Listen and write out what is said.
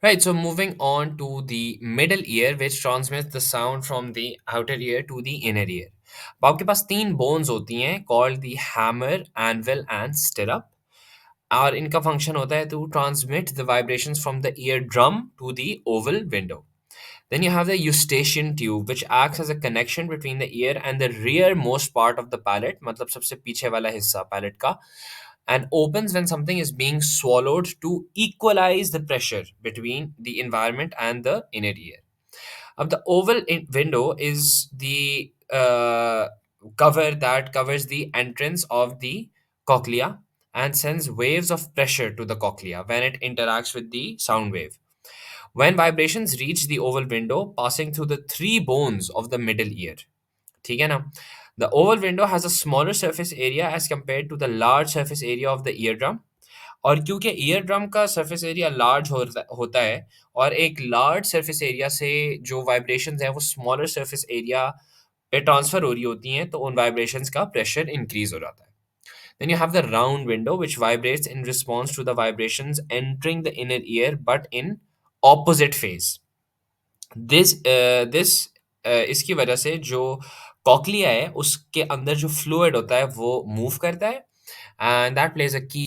Right, so moving on to the middle ear, which transmits the sound from the outer ear to the inner ear. अब आपके पास तीन bones होती हैं called the hammer, anvil and stirrup, और इनका function होता है to transmit the vibrations from the ear drum to the oval window. Then you have the eustachian tube, which acts as a connection between the ear and the rearmost part of the palate, मतलब सबसे पीछे वाला हिस्सा palate का, and opens when something is being swallowed to equalize the pressure between the environment and the inner ear. The window is the cover that covers the entrance of the cochlea and sends waves of pressure to the cochlea when it interacts with the sound wave. When vibrations reach the oval window, passing through the three bones of the middle ear. ठीक है ना? The oval window has a smaller surface area as compared to the large surface area of the eardrum. और क्योंकि ear drum का surface area large होता है, और एक लार्ज सरफेस एरिया से जो वाइब्रेशंस हैं वो स्मॉलर सरफेस एरिया पे ट्रांसफर हो रही होती हैं, तो उन वाइब्रेशंस का प्रेशर इंक्रीज हो जाता है. Then you have the round window, which vibrates in response to the vibrations entering the inner ear, but in opposite phase. This इसकी वजह से जो कॉक्लिया है उसके अंदर जो फ्लूइड होता है वो मूव करता है, एंड दैट प्लेज अ की